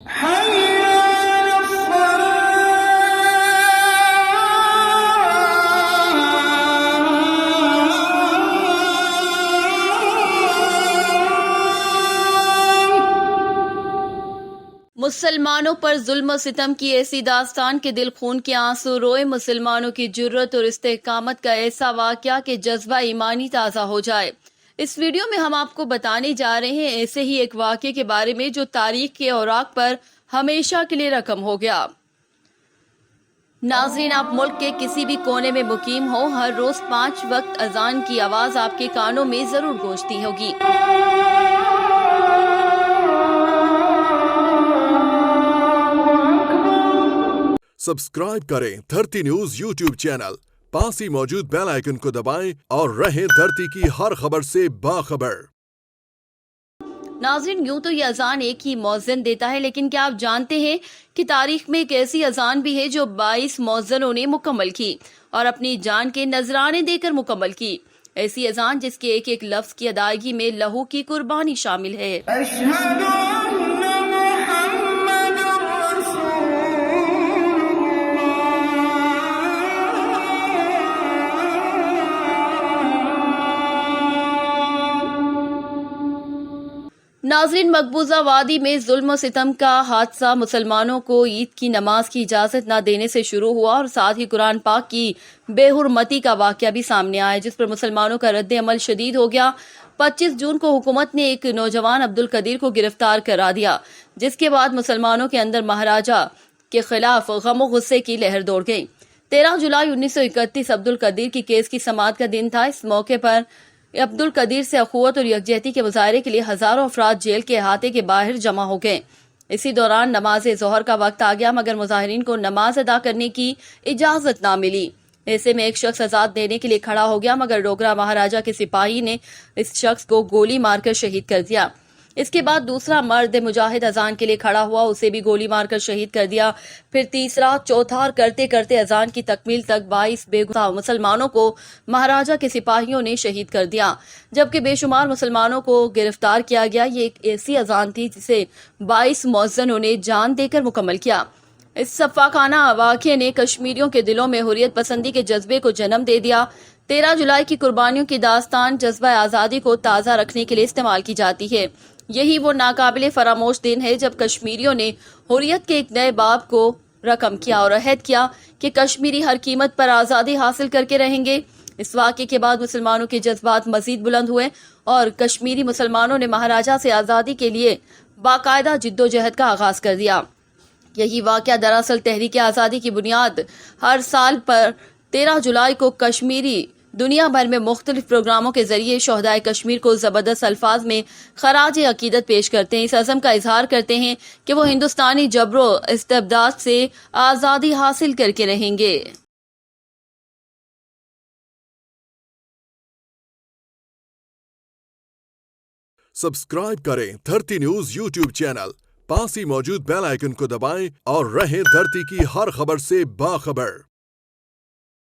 मुसलमानों पर जुल्म सितम की ऐसी दास्तान के दिल खून के आंसू रोए मुसलमानों की जुर्रत और इस्तेकामत का ऐसा वाकया कि जज्बा ईमानी ताज़ा हो जाए। इस वीडियो में हम आपको बताने जा रहे हैं ऐसे ही एक वाकये के बारे में जो तारीख के औराक पर हमेशा के लिए रकम हो गया। नाज़रीन, आप मुल्क के किसी भी कोने में मुकीम हो, हर रोज 5 वक्त अजान की आवाज आपके कानों में जरूर गूंजती होगी। सब्सक्राइब करें धरती न्यूज यूट्यूब चैनल, पास ही मौजूद बेल आइकन को दबाएं और रहें धरती की हर खबर से बाखबर। नाज़रीन, यूं तो ये अजान एक ही मौज़िन देता है, लेकिन क्या आप जानते हैं कि तारीख में एक ऐसी अजान भी है जो 22 मौज़िनों ने मुकम्मल की और अपनी जान के नजराने देकर मुकम्मल की। ऐसी अजान जिसके एक एक लफ्ज की अदायगी में लहू की कुर्बानी शामिल है। नाज़रीन, मकबूजा वादी में जुल्म सितम का हादसा मुसलमानों को ईद की नमाज की इजाजत न देने से शुरू हुआ और साथ ही कुरान पाक की बेहुरमती का वाकया भी सामने आया, जिस पर मुसलमानों का रद्द अमल शदीद हो गया। 25 जून को हुकूमत ने एक नौजवान अब्दुल कदीर को गिरफ्तार करा दिया, जिसके बाद मुसलमानों के अंदर महाराजा के खिलाफ गम और गुस्से की लहर दौड़ गई। 13 जुलाई 1931 अब्दुल कदीर की केस की समाअत का दिन था। इस मौके पर अब्दुल कदीर से अखुवत और यकजहती के मुजाहरे के लिए हजारों अफराद जेल के अहाते के बाहर जमा हो गए। इसी दौरान नमाज जोहर का वक्त आ गया, मगर मुजाहिरीन को नमाज अदा करने की इजाजत ना मिली। ऐसे में एक शख्स आजाद देने के लिए खड़ा हो गया, मगर डोगरा महाराजा के सिपाही ने इस शख्स को गोली मारकर शहीद कर दिया। इसके बाद दूसरा मर्द मुजाहिद अजान के लिए खड़ा हुआ, उसे भी गोली मारकर शहीद कर दिया। फिर तीसरा, चौथा और करते करते अजान की तकमील तक 22 बेगुनाह मुसलमानों को महाराजा के सिपाहियों ने शहीद कर दिया, जबकि बेशुमार मुसलमानों को गिरफ्तार किया गया। ये एक ऐसी अजान थी जिसे 22 मौज़िनों ने जान देकर मुकम्मल किया। इस सफ़ाकाना वाक़ये ने कश्मीरियों के दिलों में हुर्रियत पसंदी के जज्बे को जन्म दे दिया। 13 जुलाई की कुर्बानियों की दास्तान जज्बा आज़ादी को ताज़ा रखने के लिए इस्तेमाल की जाती है। यही वो नाकाबिले फरामोश दिन है जब कश्मीरियों ने हुर्रियत के एक नए बाब को रकम किया और अहद किया कि कश्मीरी हर कीमत पर आज़ादी हासिल करके रहेंगे। इस वाक़े के बाद मुसलमानों के जज्बात मजीद बुलंद हुए और कश्मीरी मुसलमानों ने महाराजा से आज़ादी के लिए बाकायदा जिद्दोजहद का आगाज कर दिया। यही वाक़या दरअसल तहरीक आज़ादी की बुनियाद हर साल पर 13 जुलाई को कश्मीरी दुनिया भर में मुख्तलिफ प्रोग्रामों के जरिए शोहदाए कश्मीर को जबरदस्त अल्फाज में खराज अकीदत पेश करते हैं। इस अज़म का इजहार करते हैं कि वो हिंदुस्तानी जबरो इस्तेबदाद से आज़ादी हासिल करके रहेंगे। सब्सक्राइब करें धरती न्यूज यूट्यूब चैनल, पास ही मौजूद बेल आइकन को दबाएं और रहें धरती की हर खबर से बाखबर।